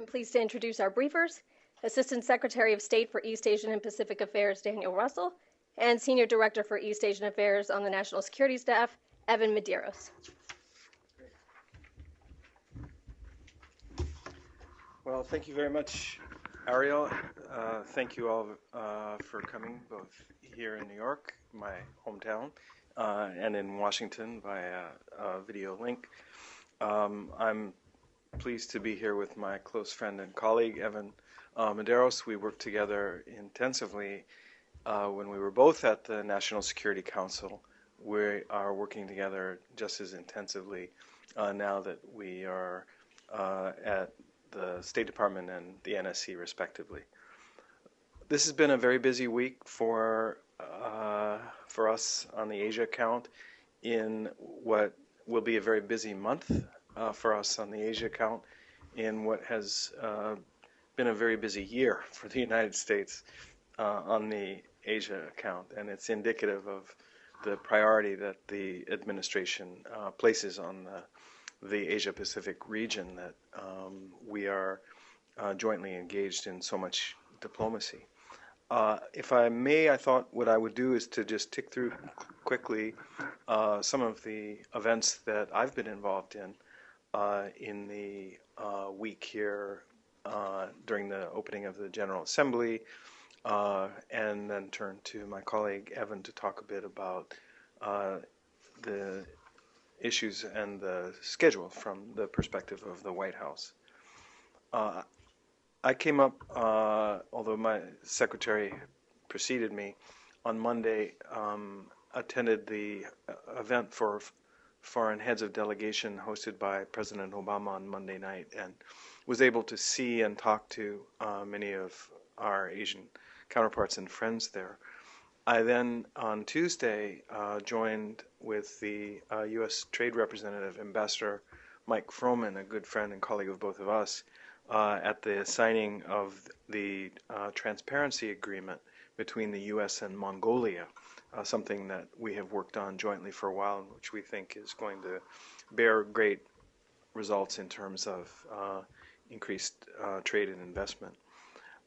I'm pleased to introduce our briefers, Assistant Secretary of State for East Asian and Pacific Affairs, Daniel Russell, and Senior Director for East Asian Affairs on the National Security Staff, Evan Medeiros. Well, thank you very much, Ariel. Thank you all for coming, both here in New York, my hometown, and in Washington via video link. I'm pleased to be here with my close friend and colleague, Evan Medeiros. We worked together intensively when we were both at the National Security Council. We are working together just as intensively now that we are at the State Department and the NSC, respectively. This has been a very busy week for us on the Asia account, in what will be a very busy month for us on the Asia account, in what has been a very busy year for the United States on the Asia account, and it's indicative of the priority that the administration places on the Asia-Pacific region, that we are jointly engaged in so much diplomacy. If I may, I thought what I would do is to just tick through quickly some of the events that I've been involved in the week here during the opening of the General Assembly, and then turn to my colleague Evan to talk a bit about the issues and the schedule from the perspective of the White House. I came up, although my secretary preceded me, on Monday, attended the event for foreign heads of delegation hosted by President Obama on Monday night, and was able to see and talk to many of our Asian counterparts and friends there. I then, on Tuesday, joined with the U.S. Trade Representative, Ambassador Mike Froman, a good friend and colleague of both of us, at the signing of the transparency agreement between the U.S. and Mongolia, something that we have worked on jointly for a while, and which we think is going to bear great results in terms of increased trade and investment.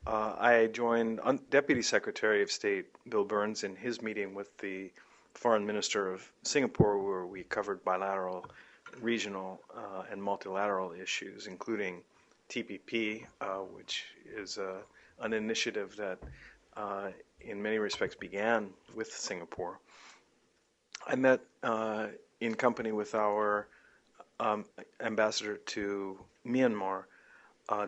I joined Deputy Secretary of State Bill Burns in his meeting with the Foreign Minister of Singapore, where we covered bilateral, regional, and multilateral issues, including TPP, which is an initiative that in many respects began with Singapore. I met in company with our ambassador to Myanmar,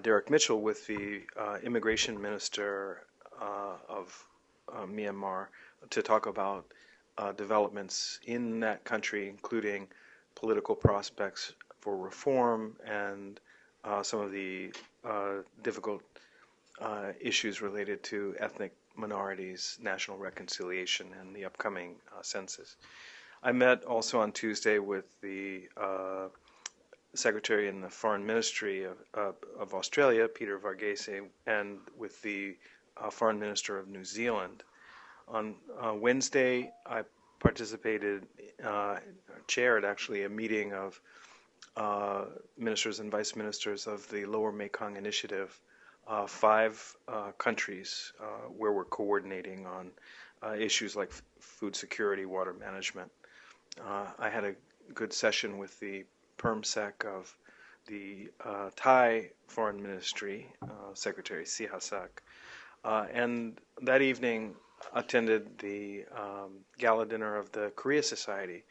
Derek Mitchell, with the immigration minister of Myanmar, to talk about developments in that country, including political prospects for reform and some of the difficult issues related to ethnic minorities, national reconciliation, and the upcoming census. I met also on Tuesday with the Secretary in the Foreign Ministry of Australia, Peter Varghese, and with the Foreign Minister of New Zealand. On Wednesday, I participated, chaired actually, a meeting of ministers and vice ministers of the Lower Mekong Initiative, 5 countries where we're coordinating on issues like food security, water management. I had a good session with the PermSec of the Thai Foreign Ministry, Secretary Sihasak, and that evening attended the gala dinner of the Korea Society,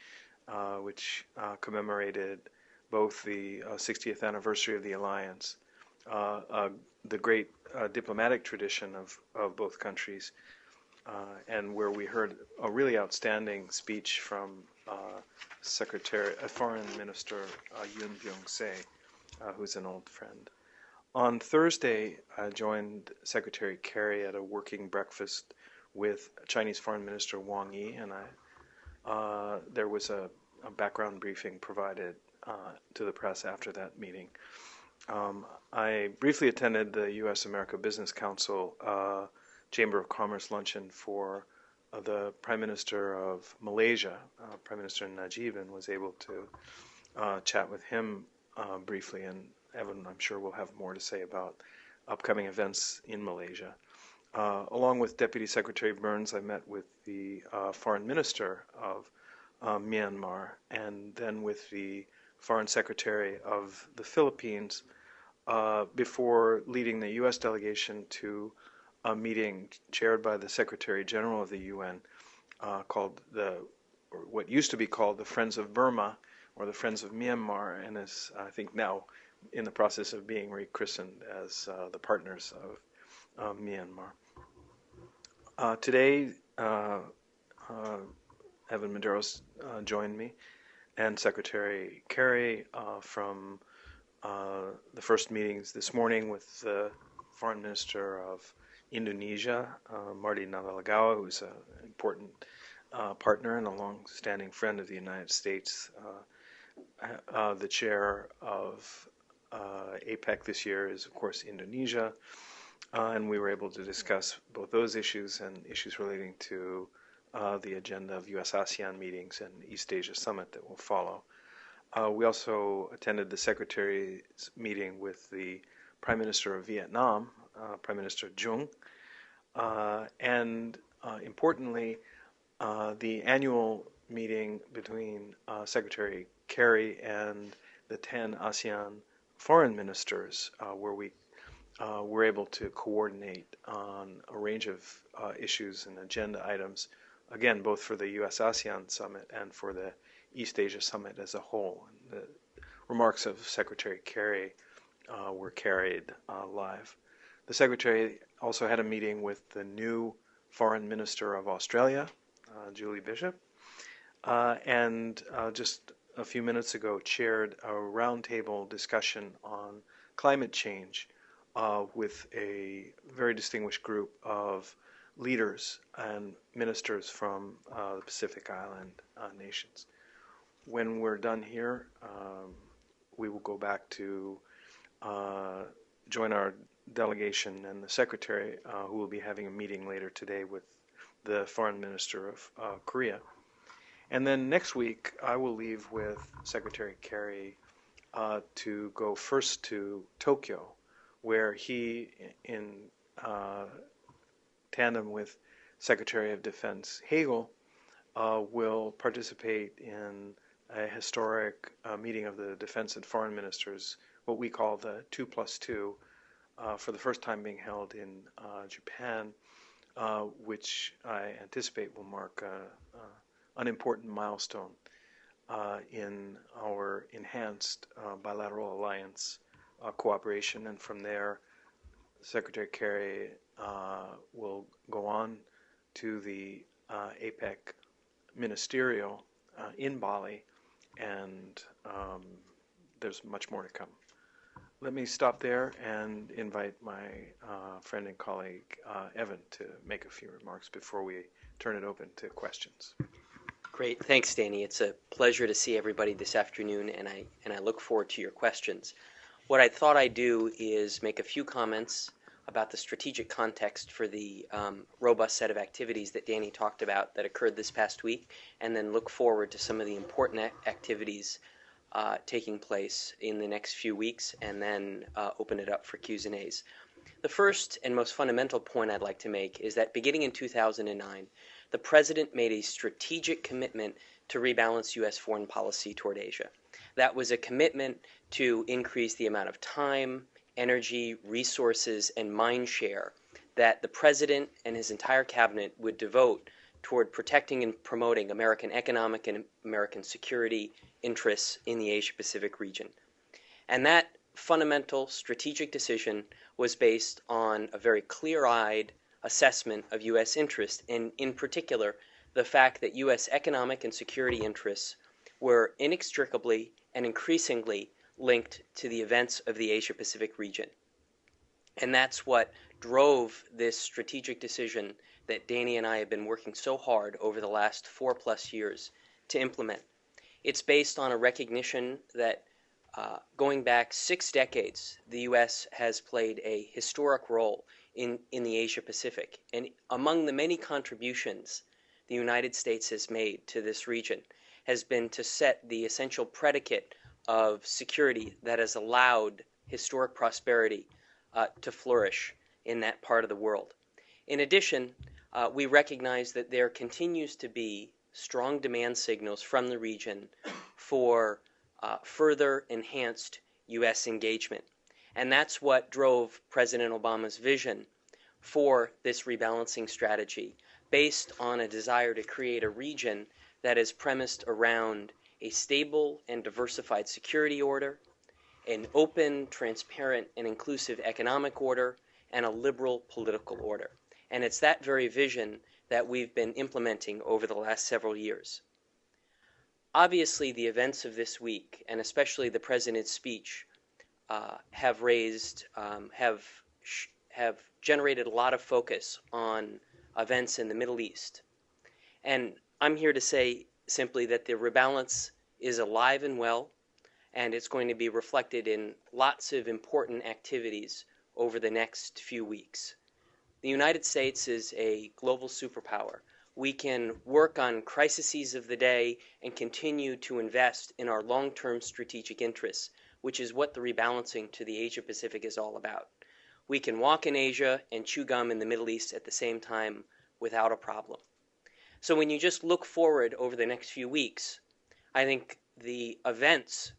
which commemorated both the 60th anniversary of the alliance, the great diplomatic tradition of both countries, and where we heard a really outstanding speech from Foreign Minister Yoon Byung-se, who's an old friend. On Thursday, I joined Secretary Kerry at a working breakfast with Chinese Foreign Minister Wang Yi, and there was a background briefing provided to the press after that meeting. I briefly attended the U.S.-America Business Council Chamber of Commerce luncheon for the Prime Minister of Malaysia, Prime Minister Najib, and was able to chat with him briefly Evan, I'm sure, will have more to say about upcoming events in Malaysia. Along with Deputy Secretary Burns, I met with the Foreign Minister of Myanmar, and then with the Foreign Secretary of the Philippines, before leading the U.S. delegation to a meeting chaired by the Secretary General of the UN, called what used to be called the Friends of Burma, or the Friends of Myanmar, and is, I think, now in the process of being rechristened as the Partners of Myanmar. Today, Evan Medeiros joined me, and Secretary Kerry from the first meetings this morning with the Foreign Minister of Indonesia, Marty Navaligawa, who's an important partner and a long-standing friend of the United States. The chair of APEC this year is, of course, Indonesia, and we were able to discuss both those issues and issues relating to the agenda of U.S.-ASEAN meetings and East Asia Summit that will follow. We also attended the Secretary's meeting with the Prime Minister of Vietnam, Prime Minister Dung, and importantly, the annual meeting between Secretary Kerry and the 10 ASEAN foreign ministers, where we were able to coordinate on a range of issues and agenda items, again, both for the U.S.-ASEAN Summit and for the East Asia Summit as a whole. And the remarks of Secretary Kerry were carried live. The Secretary also had a meeting with the new Foreign Minister of Australia, Julie Bishop, and just a few minutes ago chaired a roundtable discussion on climate change with a very distinguished group of leaders and ministers from the Pacific Island nations. When we're done here, we will go back to join our delegation and the Secretary, who will be having a meeting later today with the Foreign Minister of Korea. And then next week, I will leave with Secretary Kerry to go first to Tokyo, where he, in tandem with Secretary of Defense Hagel, will participate in a historic meeting of the defense and foreign ministers, what we call the 2+2, for the first time being held in Japan, which I anticipate will mark an important milestone in our enhanced bilateral alliance cooperation. And from there, Secretary Kerry will go on to the APEC ministerial in Bali, and there's much more to come. Let me stop there and invite my friend and colleague Evan to make a few remarks before we turn it open to questions. Great, thanks, Danny. It's a pleasure to see everybody this afternoon, and I look forward to your questions. What I thought I'd do is make a few comments about the strategic context for the robust set of activities that Danny talked about that occurred this past week, and then look forward to some of the important activities taking place in the next few weeks, and then open it up for Q's and A's. The first and most fundamental point I'd like to make is that beginning in 2009, the President made a strategic commitment to rebalance U.S. foreign policy toward Asia. That was a commitment to increase the amount of time, energy, resources, and mind share that the President and his entire cabinet would devote toward protecting and promoting American economic and American security interests in the Asia-Pacific region. And that fundamental strategic decision was based on a very clear-eyed assessment of U.S. interest, and in particular, the fact that U.S. economic and security interests were inextricably and increasingly linked to the events of the Asia-Pacific region. And that's what drove this strategic decision that Danny and I have been working so hard over the last 4+ years to implement. It's based on a recognition that going back 6 decades, the U.S. has played a historic role in the Asia-Pacific. And among the many contributions the United States has made to this region has been to set the essential predicate of security that has allowed historic prosperity to flourish in that part of the world. In addition, we recognize that there continues to be strong demand signals from the region for further enhanced U.S. engagement. And that's what drove President Obama's vision for this rebalancing strategy, based on a desire to create a region that is premised around a stable and diversified security order, an open, transparent, and inclusive economic order, and a liberal political order. And it's that very vision that we've been implementing over the last several years. Obviously, the events of this week, and especially the president's speech, have generated a lot of focus on events in the Middle East. And I'm here to say simply that the rebalance is alive and well, and it's going to be reflected in lots of important activities over the next few weeks. The United States is a global superpower. We can work on crises of the day and continue to invest in our long-term strategic interests, which is what the rebalancing to the Asia-Pacific is all about. We can walk in Asia and chew gum in the Middle East at the same time without a problem. So when you just look forward over the next few weeks, I think the events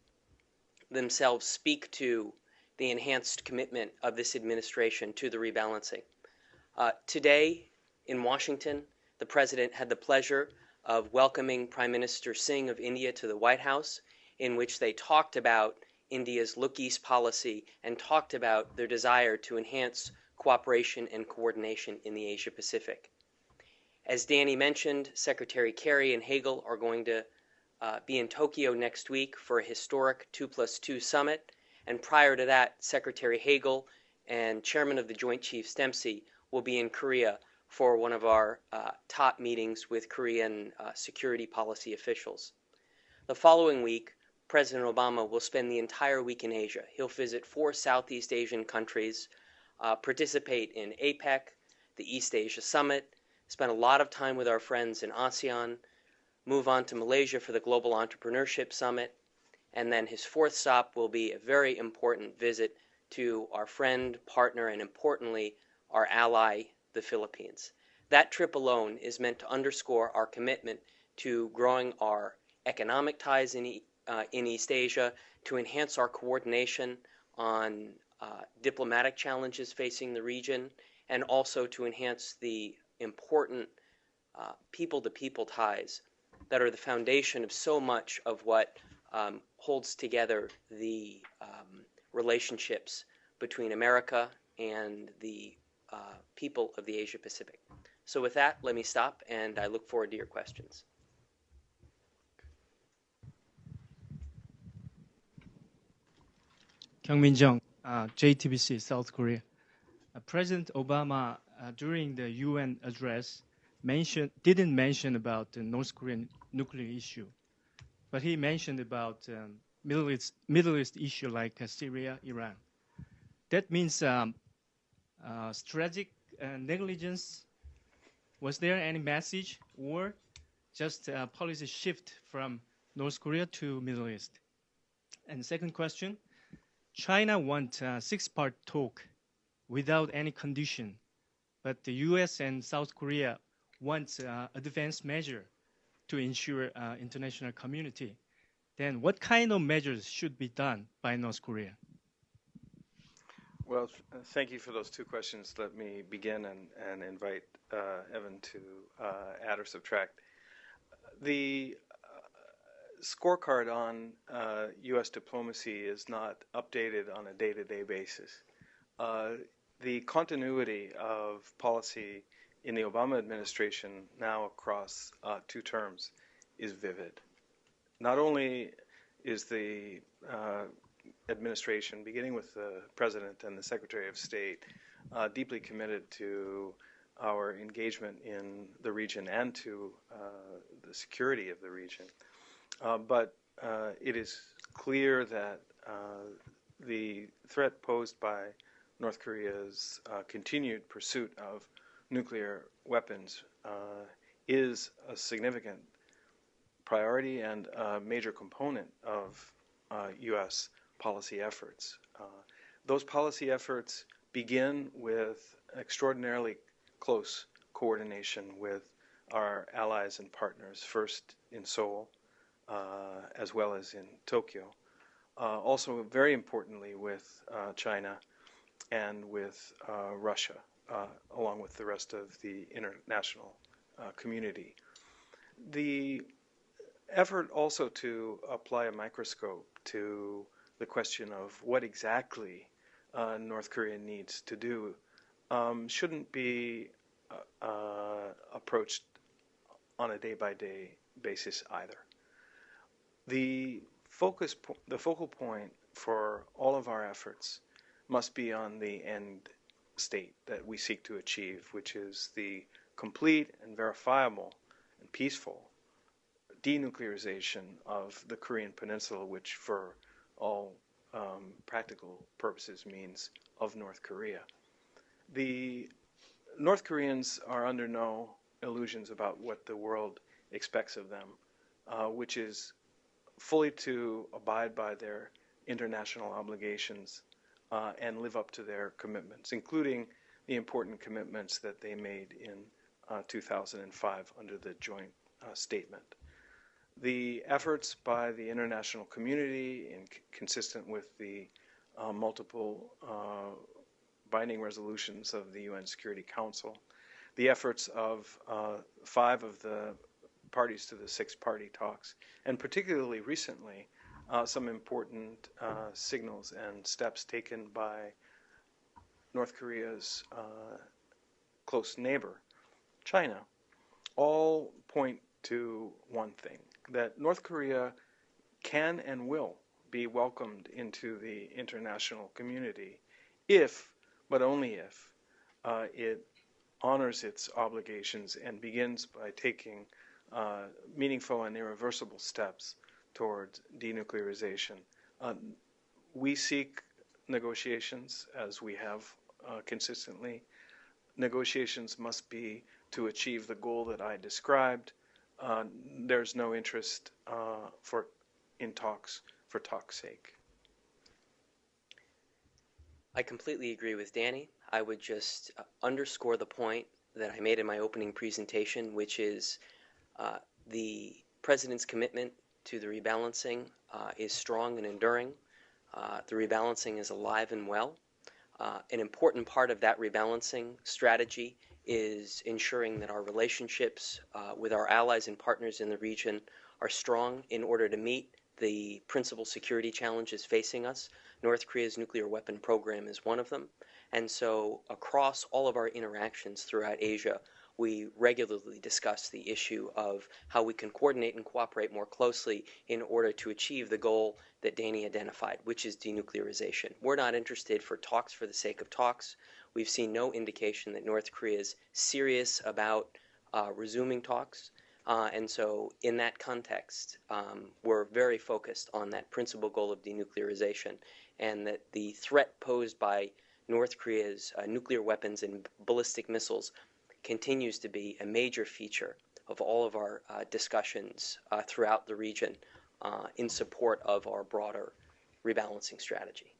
themselves speak to the enhanced commitment of this administration to the rebalancing. Today in Washington, the President had the pleasure of welcoming Prime Minister Singh of India to the White House, in which they talked about India's Look East policy and talked about their desire to enhance cooperation and coordination in the Asia-Pacific. As Danny mentioned, Secretary Kerry and Hagel are going to be in Tokyo next week for a historic 2+2 summit, and prior to that, Secretary Hagel and Chairman of the Joint Chiefs Dempsey will be in Korea for one of our top meetings with Korean security policy officials. The following week, President Obama will spend the entire week in Asia. He'll visit 4 Southeast Asian countries, participate in APEC, the East Asia Summit, spend a lot of time with our friends in ASEAN, move on to Malaysia for the Global Entrepreneurship Summit, and then his 4th stop will be a very important visit to our friend, partner, and importantly, our ally, the Philippines. That trip alone is meant to underscore our commitment to growing our economic ties in East Asia, to enhance our coordination on diplomatic challenges facing the region, and also to enhance the important people-to-people ties that are the foundation of so much of what holds together the relationships between America and the people of the Asia Pacific. So with that, let me stop, and I look forward to your questions. Kyung-Min Jung, JTBC, South Korea. President Obama, during the UN address, didn't mention about the North Korean nuclear issue, but he mentioned about Middle East issue like Syria, Iran. That means strategic negligence. Was there any message or just a policy shift from North Korea to Middle East? And second question, China wants a 6-part talk without any condition, but the US and South Korea want advanced measure to ensure international community. Then what kind of measures should be done by North Korea? Well, thank you for those 2 questions. Let me begin and invite Evan to add or subtract. The scorecard on U.S. diplomacy is not updated on a day-to-day basis. The continuity of policy in the Obama administration now across 2 terms is vivid. Not only is the administration, beginning with the President and the Secretary of State, deeply committed to our engagement in the region and to the security of the region. But it is clear that the threat posed by North Korea's continued pursuit of nuclear weapons is a significant priority and a major component of U.S. policy efforts. Those policy efforts begin with extraordinarily close coordination with our allies and partners, first in Seoul, as well as in Tokyo. Also, very importantly, with China and with Russia, along with the rest of the international community. The effort also to apply a microscope to the question of what exactly North Korea needs to do shouldn't be approached on a day-by-day basis either. The focal point for all of our efforts must be on the end state that we seek to achieve, which is the complete and verifiable and peaceful denuclearization of the Korean Peninsula, which for all practical purposes means of North Korea. The North Koreans are under no illusions about what the world expects of them, which is fully to abide by their international obligations and live up to their commitments, including the important commitments that they made in 2005 under the joint statement. The efforts by the international community, consistent with the multiple binding resolutions of the UN Security Council, the efforts of 5 of the parties to the 6-party talks, and particularly recently, some important signals and steps taken by North Korea's close neighbor, China, all point to one thing, that North Korea can and will be welcomed into the international community if, but only if, it honors its obligations and begins by taking meaningful and irreversible steps towards denuclearization. We seek negotiations, as we have consistently. Negotiations must be to achieve the goal that I described. There's no interest in talks for talk's sake. I completely agree with Danny. I would just underscore the point that I made in my opening presentation, which is the President's commitment to the rebalancing is strong and enduring. The rebalancing is alive and well. An important part of that rebalancing strategy is ensuring that our relationships with our allies and partners in the region are strong in order to meet the principal security challenges facing us. North Korea's nuclear weapon program is one of them. And so across all of our interactions throughout Asia, we regularly discuss the issue of how we can coordinate and cooperate more closely in order to achieve the goal that Danny identified, which is denuclearization. We're not interested for talks for the sake of talks. We've seen no indication that North Korea is serious about resuming talks. And so in that context, we're very focused on that principal goal of denuclearization, and that the threat posed by North Korea's nuclear weapons and ballistic missiles continues to be a major feature of all of our discussions throughout the region in support of our broader rebalancing strategy.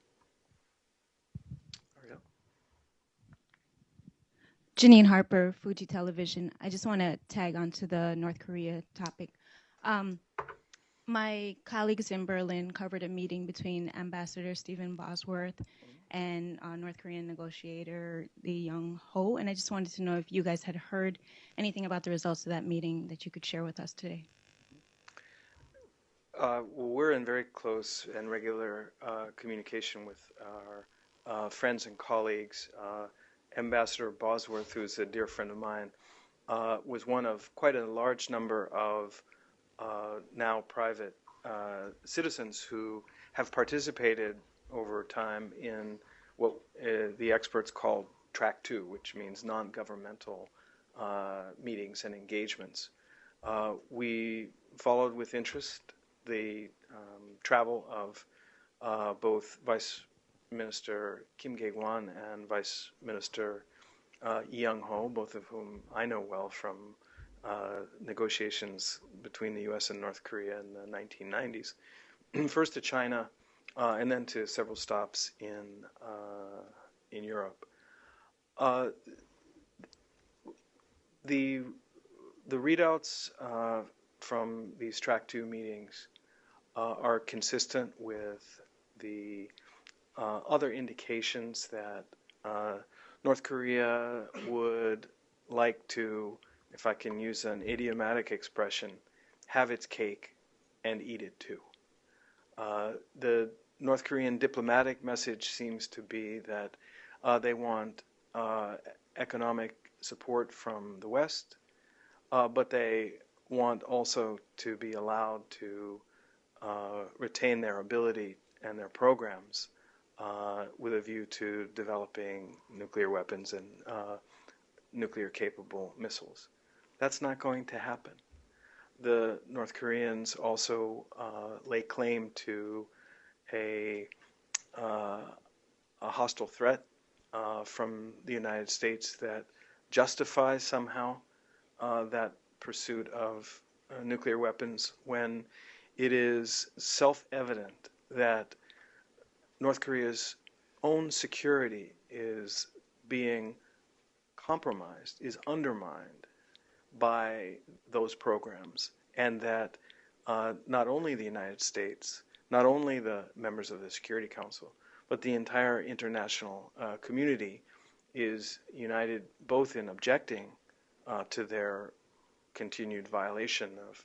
Janine Harper, Fuji Television. I just want to tag onto the North Korea topic. My colleagues in Berlin covered a meeting between Ambassador Stephen Bosworth and North Korean negotiator Lee Young-ho, and I just wanted to know if you guys had heard anything about the results of that meeting that you could share with us today. We're in very close and regular communication with our friends and colleagues. Ambassador Bosworth, who's a dear friend of mine, was one of quite a large number of now private citizens who have participated over time in what the experts call Track 2, which means non-governmental meetings and engagements. We followed with interest the travel of both Vice Minister Kim Kye-gwan and Vice Minister Lee Young-ho, both of whom I know well from negotiations between the U.S. and North Korea in the 1990s. First to China, and then to several stops in Europe. The readouts from these Track 2 meetings are consistent with the other indications that North Korea would like to, if I can use an idiomatic expression, have its cake and eat it too. The North Korean diplomatic message seems to be that they want economic support from the West, but they want also to be allowed to retain their ability and their programs with a view to developing nuclear weapons and nuclear-capable missiles. That's not going to happen. The North Koreans also lay claim to a hostile threat from the United States that justifies somehow that pursuit of nuclear weapons when it is self-evident that North Korea's own security is being compromised, is undermined by those programs, and that not only the United States, not only the members of the Security Council, but the entire international community is united both in objecting to their continued violation of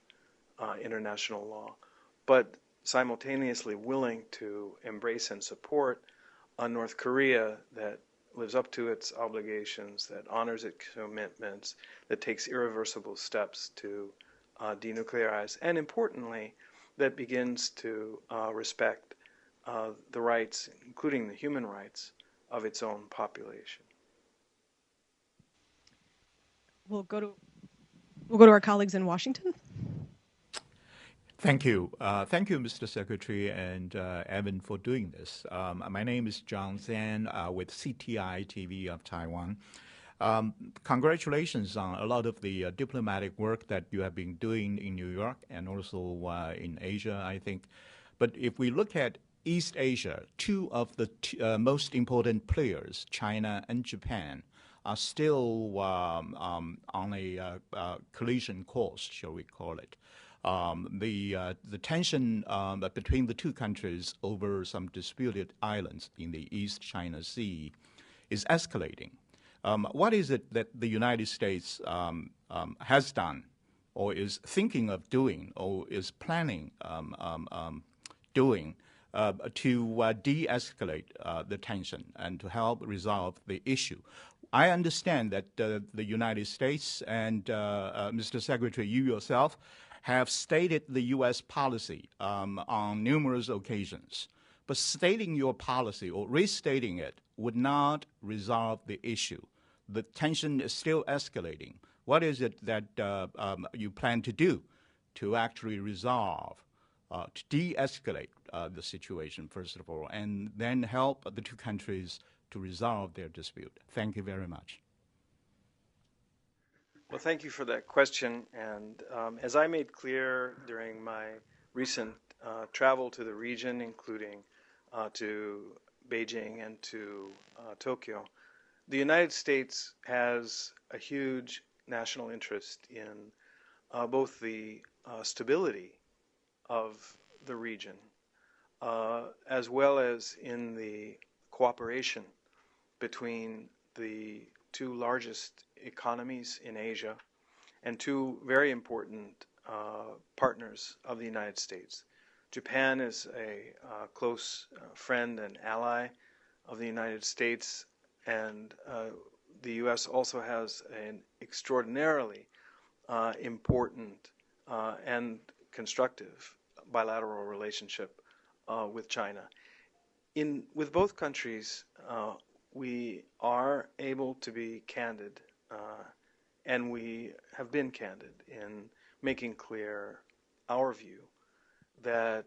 international law, but simultaneously willing to embrace and support a North Korea that lives up to its obligations, that honors its commitments, that takes irreversible steps to denuclearize, and importantly, that begins to respect the rights, including the human rights, of its own population. We'll go to our colleagues in Washington. Thank you. Thank you, Mr. Secretary and Evan, for doing this. My name is John Zan with CTI TV of Taiwan. Congratulations on a lot of the diplomatic work that you have been doing in New York and also in Asia, I think. But if we look at East Asia, two of the most important players, China and Japan, are still on a collision course, shall we call it. The tension between the two countries over some disputed islands in the East China Sea is escalating. What is it that the United States has done or is thinking of doing or is planning doing to de-escalate the tension and to help resolve the issue? I understand that the United States and Mr. Secretary, you yourself, have stated the U.S. policy on numerous occasions. But stating your policy or restating it would not resolve the issue. The tension is still escalating. What is it that you plan to do to actually resolve, to de-escalate the situation, first of all, and then help the two countries to resolve their dispute? Thank you very much. Well, thank you for that question. And as I made clear during my recent travel to the region, including to Beijing and to Tokyo, the United States has a huge national interest in both the stability of the region, as well as in the cooperation between the two largest economies in Asia and two very important partners of the United States. Japan is a close friend and ally of the United States, and the U.S. also has an extraordinarily important and constructive bilateral relationship with China. With both countries, we are able to be candid, and we have been candid in making clear our view that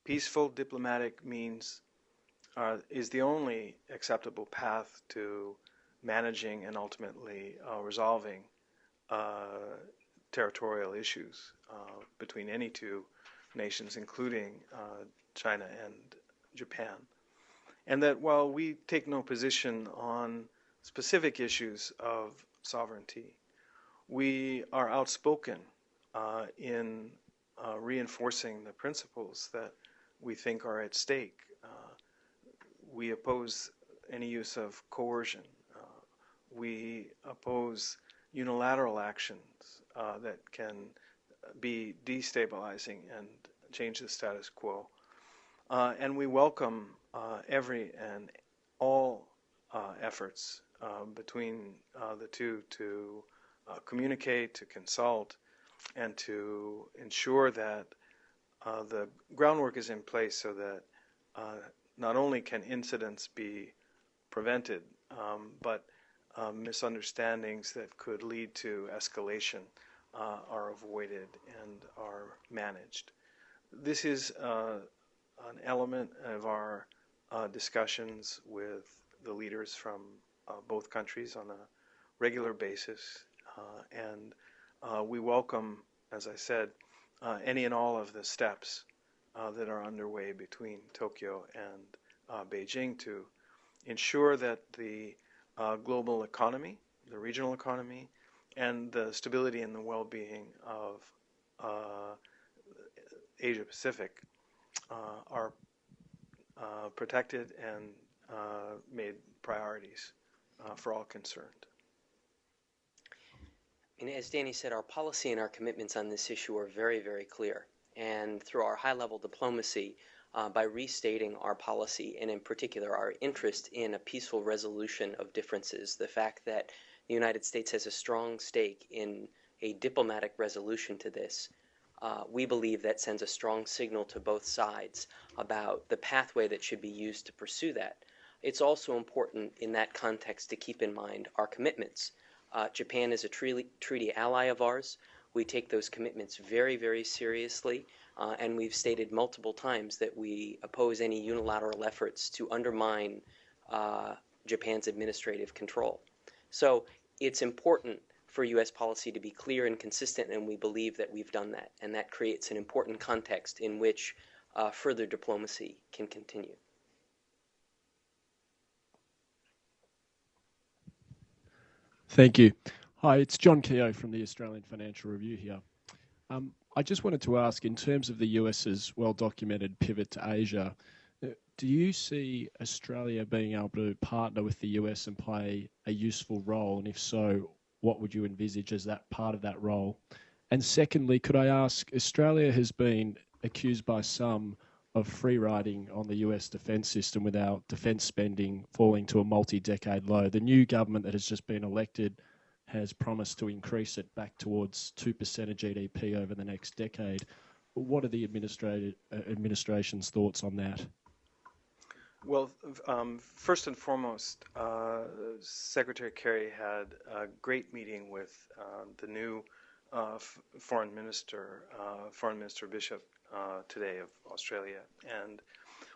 peaceful diplomatic means is the only acceptable path to managing and ultimately resolving territorial issues between any two nations, including China and Japan. And that while we take no position on specific issues of sovereignty, we are outspoken in reinforcing the principles that we think are at stake. We oppose any use of coercion. We oppose unilateral actions that can be destabilizing and change the status quo. And we welcome every and all efforts between the two to communicate, to consult, and to ensure that the groundwork is in place so that not only can incidents be prevented, but misunderstandings that could lead to escalation are avoided and are managed. This is an element of our discussions with the leaders from both countries on a regular basis, and we welcome, as I said, any and all of the steps that are underway between Tokyo and Beijing to ensure that the global economy, the regional economy, and the stability and the well-being of Asia Pacific are protected and made priorities for all concerned. And as Danny said, our policy and our commitments on this issue are very, very clear. And through our high-level diplomacy, by restating our policy, and in particular our interest in a peaceful resolution of differences, the fact that the United States has a strong stake in a diplomatic resolution to this, we believe that sends a strong signal to both sides about the pathway that should be used to pursue that. It's also important in that context to keep in mind our commitments. Japan is a treaty ally of ours. We take those commitments very, very seriously, and we've stated multiple times that we oppose any unilateral efforts to undermine Japan's administrative control. So it's important for U.S. policy to be clear and consistent, and we believe that we've done that, and that creates an important context in which further diplomacy can continue. Thank you. Hi, it's John Keogh from the Australian Financial Review here. I just wanted to ask, in terms of the US's well-documented pivot to Asia, do you see Australia being able to partner with the US and play a useful role? And if so, what would you envisage as that part of that role? And secondly, could I ask, Australia has been accused by some of free-riding on the US defence system with our defence spending falling to a multi-decade low. The new government that has just been elected has promised to increase it back towards 2% of GDP over the next decade. What are the administration's thoughts on that? Well, first and foremost, Secretary Kerry had a great meeting with the new Foreign Minister Bishop today of Australia. And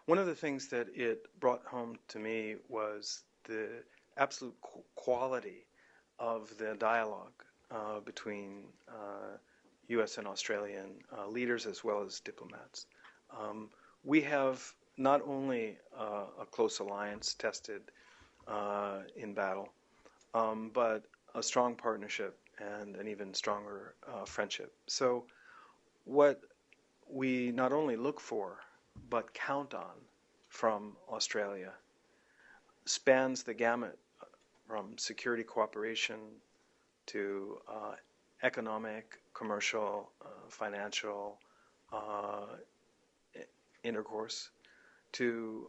one of the things that it brought home to me was the absolute quality of the dialogue between U.S. and Australian leaders as well as diplomats. We have not only a close alliance tested in battle, but a strong partnership and an even stronger friendship. So what we not only look for, but count on from Australia spans the gamut from security cooperation to economic, commercial, financial intercourse, to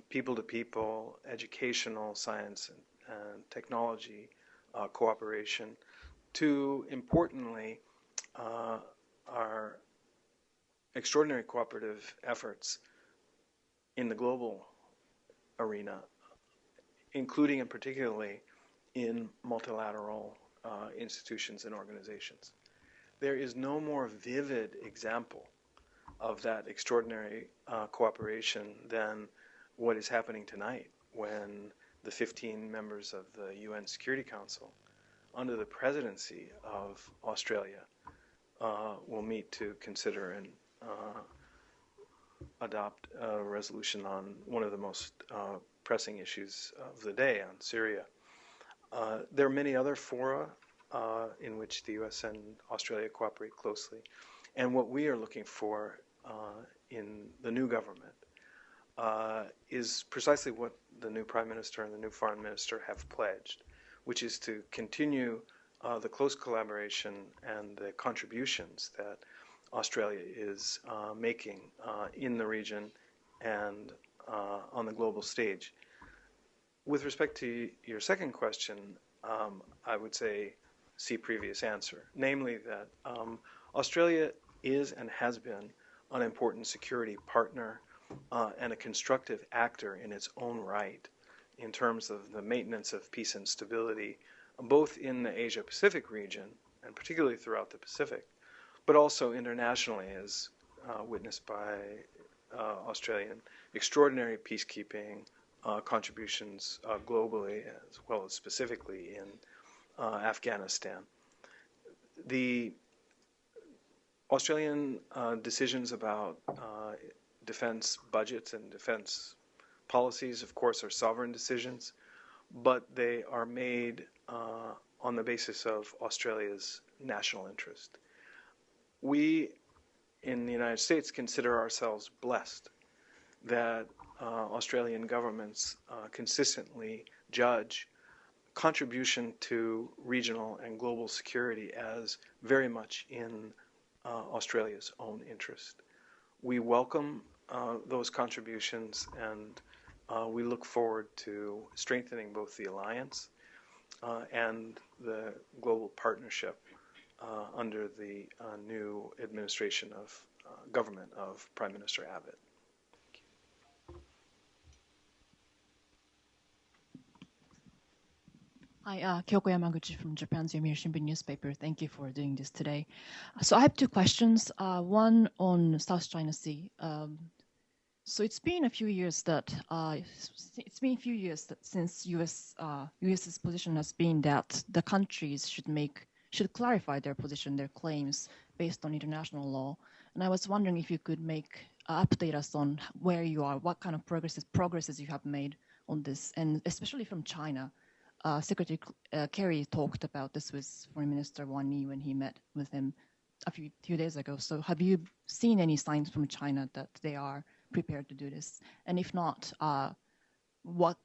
people-to-people, educational, science and technology cooperation, to, importantly, our extraordinary cooperative efforts in the global arena, including and particularly in multilateral institutions and organizations. There is no more vivid example of that extraordinary cooperation than what is happening tonight when the 15 members of the UN Security Council, under the presidency of Australia, will meet to consider adopt a resolution on one of the most pressing issues of the day, on Syria. There are many other fora in which the U.S. and Australia cooperate closely, and what we are looking for in the new government is precisely what the new Prime Minister and the new Foreign Minister have pledged, which is to continue the close collaboration and the contributions that Australia is making in the region and on the global stage. With respect to your second question, I would say see previous answer, namely that Australia is and has been an important security partner and a constructive actor in its own right in terms of the maintenance of peace and stability, both in the Asia-Pacific region, and particularly throughout the Pacific, but also internationally, as witnessed by Australian extraordinary peacekeeping contributions globally, as well as specifically in Afghanistan. The Australian decisions about defense budgets and defense policies, of course, are sovereign decisions, but they are made on the basis of Australia's national interest. We, in the United States, consider ourselves blessed that Australian governments consistently judge contribution to regional and global security as very much in Australia's own interest. We welcome those contributions, and we look forward to strengthening both the alliance and the global partnership under the new administration of government of Prime Minister Abbott. Hi, Kyoko Yamaguchi from Japan's Yomiuri Shimbun newspaper. Thank you for doing this today. So I have two questions. One on South China Sea. So it's been a few years since U.S.'s position has been that the countries should clarify their position, their claims based on international law. And I was wondering if you could update us on where you are, what kind of progresses you have made on this, and especially from China. Secretary Kerry talked about this with Foreign Minister Wang Yi when he met with him a few days ago. So have you seen any signs from China that they are prepared to do this? And if not, what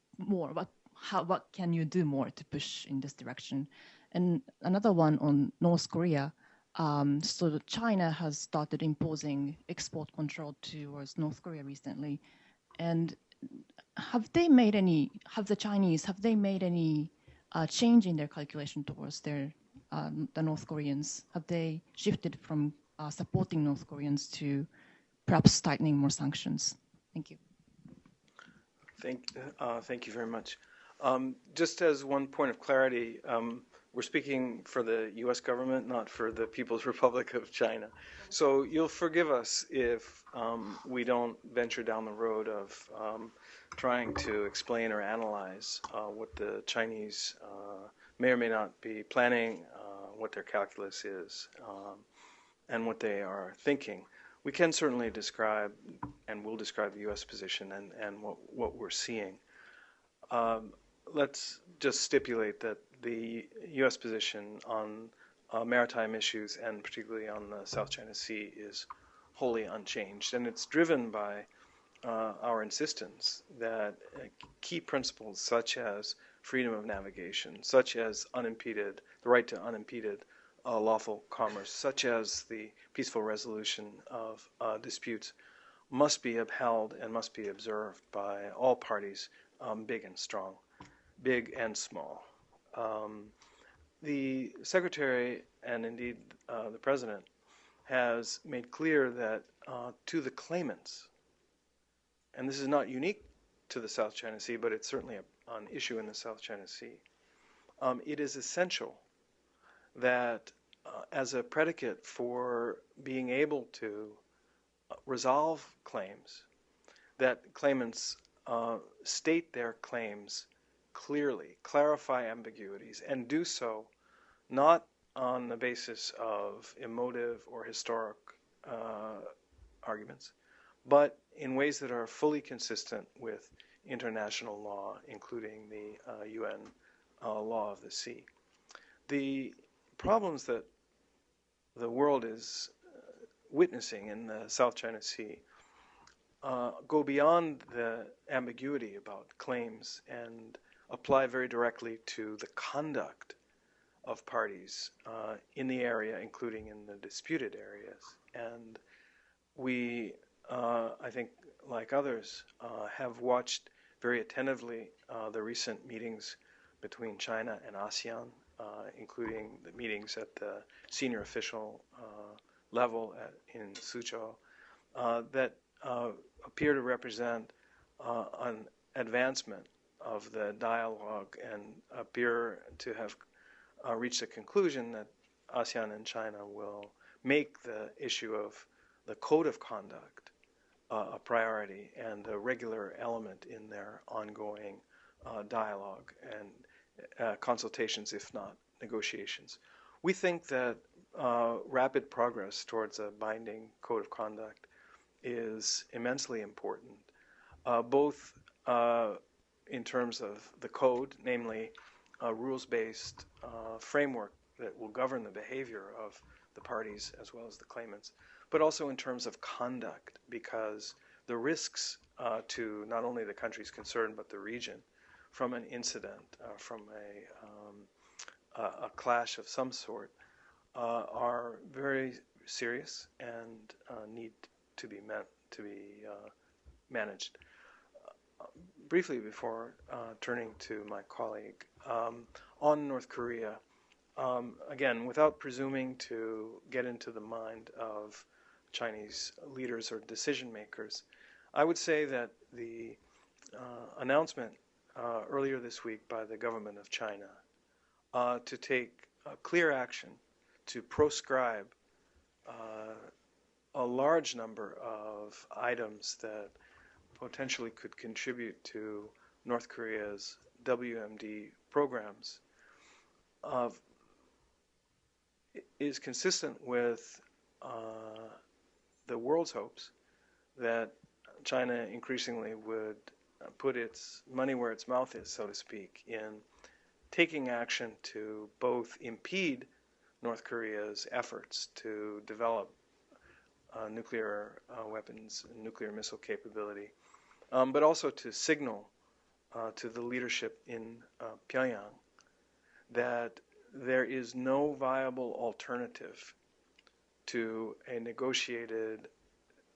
can you do more to push in this direction? And another one on North Korea. So China has started imposing export control towards North Korea recently, and have the Chinese made any change in their calculation towards the North Koreans? Have they shifted from supporting North Koreans to perhaps tightening more sanctions? Thank you. Thank you very much. Just as one point of clarity, we're speaking for the U.S. government, not for the People's Republic of China. So you'll forgive us if we don't venture down the road of trying to explain or analyze what the Chinese may or may not be planning, what their calculus is, and what they are thinking. We can certainly describe, and will describe, the U.S. position and what we're seeing. Let's just stipulate that the U.S. position on maritime issues, and particularly on the South China Sea, is wholly unchanged, and it's driven by our insistence that key principles such as freedom of navigation, such as the right to unimpeded lawful commerce, such as the peaceful resolution of disputes, must be upheld and must be observed by all parties, big and strong, big and small. The Secretary, and indeed the President, has made clear that to the claimants, and this is not unique to the South China Sea, but it's certainly an issue in the South China Sea, it is essential that as a predicate for being able to resolve claims, that claimants state their claims clearly, clarify ambiguities, and do so not on the basis of emotive or historic arguments, but in ways that are fully consistent with international law, including the UN law of the sea. The problems that the world is witnessing in the South China Sea go beyond the ambiguity about claims and apply very directly to the conduct of parties in the area, including in the disputed areas. And we, I think, like others, have watched very attentively the recent meetings between China and ASEAN, including the meetings at the senior official level in Suzhou, that appear to represent an advancement of the dialogue and appear to have reached a conclusion that ASEAN and China will make the issue of the code of conduct a priority and a regular element in their ongoing dialogue and consultations, if not negotiations. We think that rapid progress towards a binding code of conduct is immensely important, both in terms of the code, namely a rules-based framework that will govern the behavior of the parties as well as the claimants, but also in terms of conduct, because the risks to not only the countries concerned but the region from an incident, from a clash of some sort, are very serious and need to be managed. Briefly, before turning to my colleague, on North Korea, again, without presuming to get into the mind of Chinese leaders or decision makers, I would say that the announcement earlier this week by the government of China to take clear action to proscribe a large number of items that potentially could contribute to North Korea's WMD programs is consistent with the world's hopes that China increasingly would put its money where its mouth is, so to speak, in taking action to both impede North Korea's efforts to develop nuclear weapons and nuclear missile capability, but also to signal to the leadership in Pyongyang that there is no viable alternative to a negotiated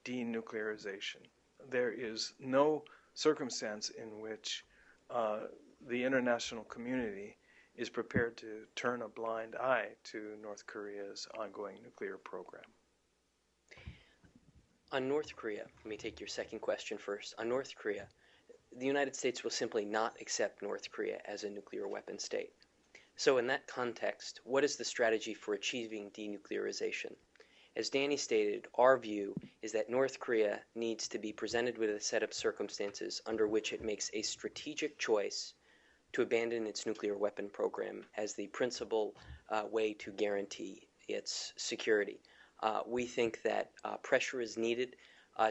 denuclearization. There is no circumstance in which the international community is prepared to turn a blind eye to North Korea's ongoing nuclear program. On North Korea, let me take your second question first. On North Korea, the United States will simply not accept North Korea as a nuclear weapon state. So in that context, what is the strategy for achieving denuclearization? As Danny stated, our view is that North Korea needs to be presented with a set of circumstances under which it makes a strategic choice to abandon its nuclear weapon program as the principal way to guarantee its security. We think that pressure is needed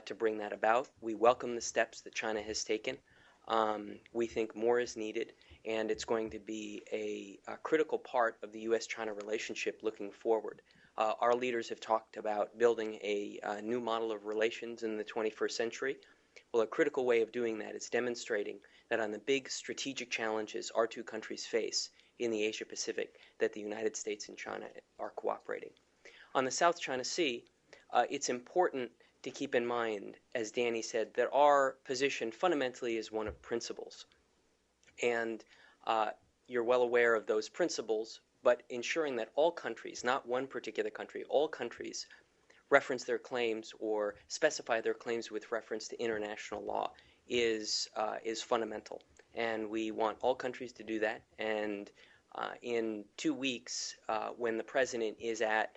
to bring that about. We welcome the steps that China has taken. We think more is needed, and it's going to be a critical part of the U.S.-China relationship looking forward. Our leaders have talked about building a new model of relations in the 21st century. Well, a critical way of doing that is demonstrating that on the big strategic challenges our two countries face in the Asia-Pacific, that the United States and China are cooperating. On the South China Sea, it's important to keep in mind, as Danny said, that our position fundamentally is one of principles. And you're well aware of those principles, but ensuring that all countries, not one particular country, all countries reference their claims or specify their claims with reference to international law is fundamental. And we want all countries to do that. And in 2 weeks, when the President is at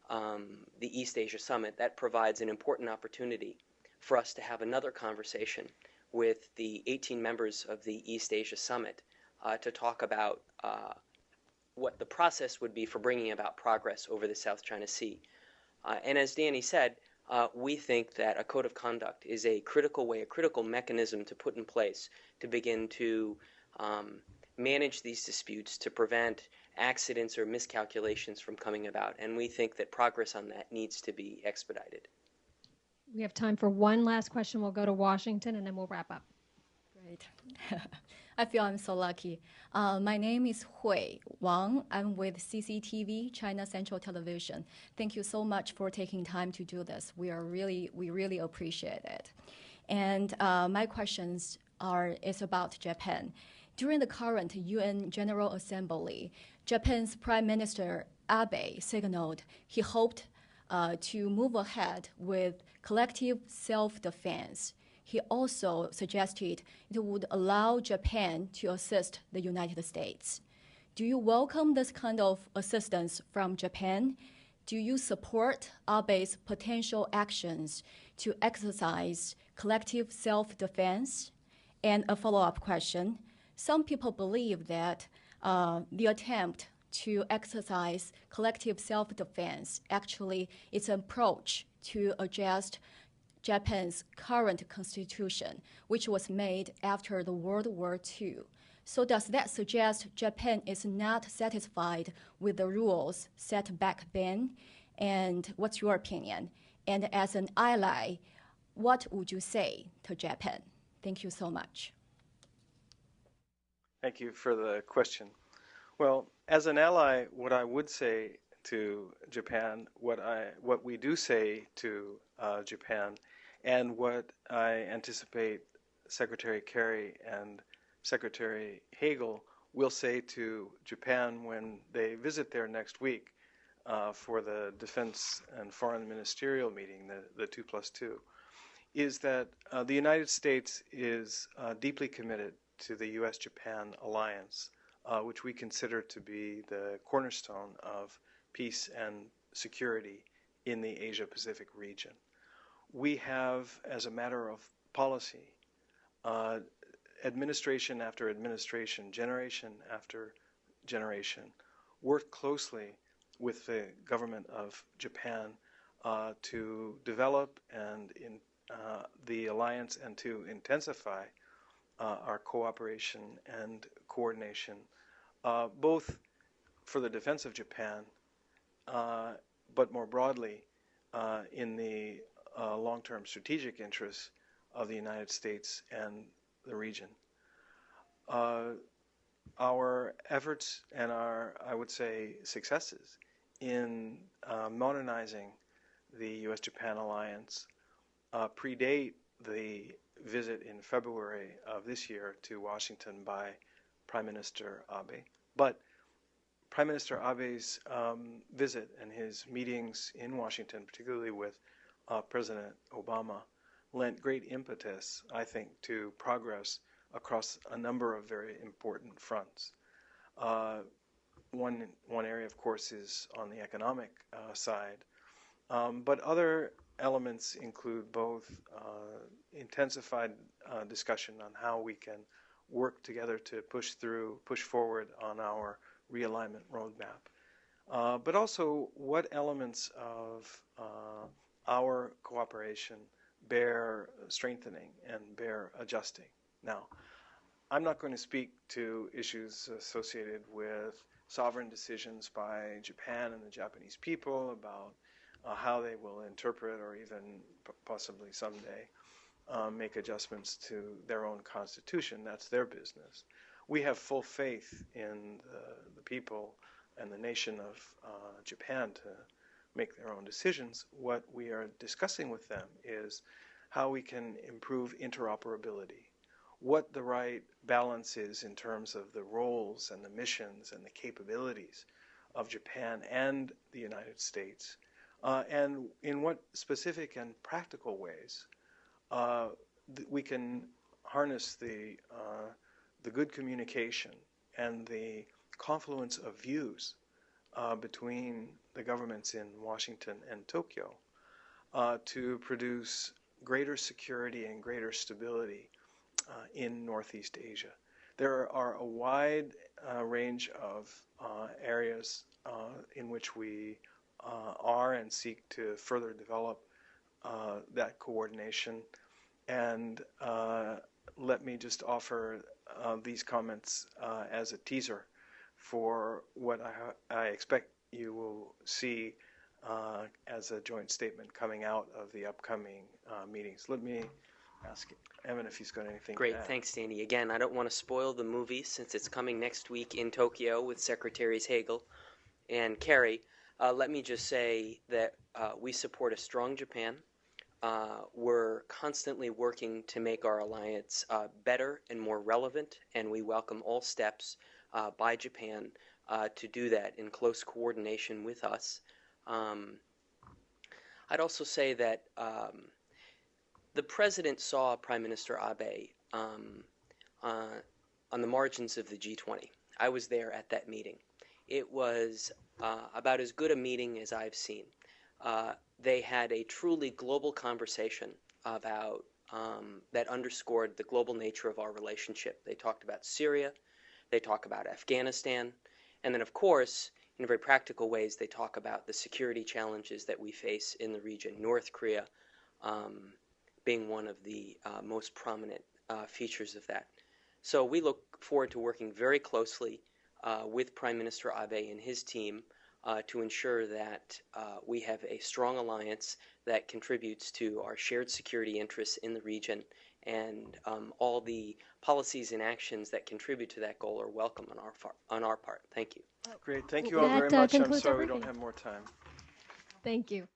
the East Asia Summit, that provides an important opportunity for us to have another conversation with the 18 members of the East Asia Summit to talk about what the process would be for bringing about progress over the South China Sea. And as Danny said, we think that a code of conduct is a critical way, a critical mechanism to put in place to begin to manage these disputes, to prevent accidents or miscalculations from coming about. And we think that progress on that needs to be expedited. We have time for one last question. We'll go to Washington, and then we'll wrap up. Great. I feel I'm so lucky. My name is Hui Wang. I'm with CCTV, China Central Television. Thank you so much for taking time to do this. We really appreciate it. And my questions is about Japan. During the current UN General Assembly, Japan's Prime Minister Abe signaled he hoped to move ahead with collective self-defense. He also suggested it would allow Japan to assist the United States. Do you welcome this kind of assistance from Japan? Do you support Abe's potential actions to exercise collective self-defense? And a follow-up question. Some people believe that the attempt to exercise collective self-defense actually is an approach to adjust Japan's current constitution, which was made after the World War II. So does that suggest Japan is not satisfied with the rules set back then? And what's your opinion? And as an ally, what would you say to Japan? Thank you so much. Thank you for the question. Well, as an ally, what I would say to Japan, what we do say to Japan, and what I anticipate Secretary Kerry and Secretary Hagel will say to Japan when they visit there next week for the Defense and Foreign Ministerial meeting, the 2+2, is that the United States is deeply committed to the U.S.-Japan alliance, which we consider to be the cornerstone of peace and security in the Asia-Pacific region. We have, as a matter of policy, administration after administration, generation after generation, worked closely with the government of Japan to develop and the alliance and to intensify our cooperation and coordination, both for the defense of Japan, but more broadly in the long-term strategic interests of the United States and the region. Our efforts and our, I would say, successes in modernizing the U.S.-Japan alliance predate the visit in February of this year to Washington by Prime Minister Abe. But Prime Minister Abe's visit and his meetings in Washington, particularly with President Obama, lent great impetus, I think, to progress across a number of very important fronts. One area, of course, is on the economic side, but other elements include both intensified discussion on how we can work together to push forward on our realignment roadmap, but also what elements of our cooperation bear strengthening and bear adjusting. Now, I'm not going to speak to issues associated with sovereign decisions by Japan and the Japanese people about how they will interpret or even possibly someday make adjustments to their own constitution. That's their business. We have full faith in the people and the nation of Japan to make their own decisions. What we are discussing with them is how we can improve interoperability, what the right balance is in terms of the roles and the missions and the capabilities of Japan and the United States, and in what specific and practical ways we can harness the good communication and the confluence of views between the governments in Washington and Tokyo to produce greater security and greater stability in Northeast Asia. There are a wide range of areas in which we are and seek to further develop that coordination. And let me just offer these comments as a teaser for what I expect you will see as a joint statement coming out of the upcoming meetings. Let me ask Evan if he's got anything Great, to add. thanks, Danny. Again, I don't want to spoil the movie since it's coming next week in Tokyo with Secretaries Hagel and Kerry. Let me just say that we support a strong Japan. We're constantly working to make our alliance better and more relevant, and we welcome all steps by Japan to do that in close coordination with us. I'd also say that the President saw Prime Minister Abe on the margins of the G20. I was there at that meeting. It was about as good a meeting as I've seen. They had a truly global conversation about that underscored the global nature of our relationship. They talked about Syria, they talk about Afghanistan, and then, of course, in very practical ways, they talk about the security challenges that we face in the region, North Korea being one of the most prominent features of that. So we look forward to working very closely with Prime Minister Abe and his team to ensure that we have a strong alliance that contributes to our shared security interests in the region, and all the policies and actions that contribute to that goal are welcome on our part. Thank you. Great. Thank you all very much. I'm sorry we don't have more time. Thank you.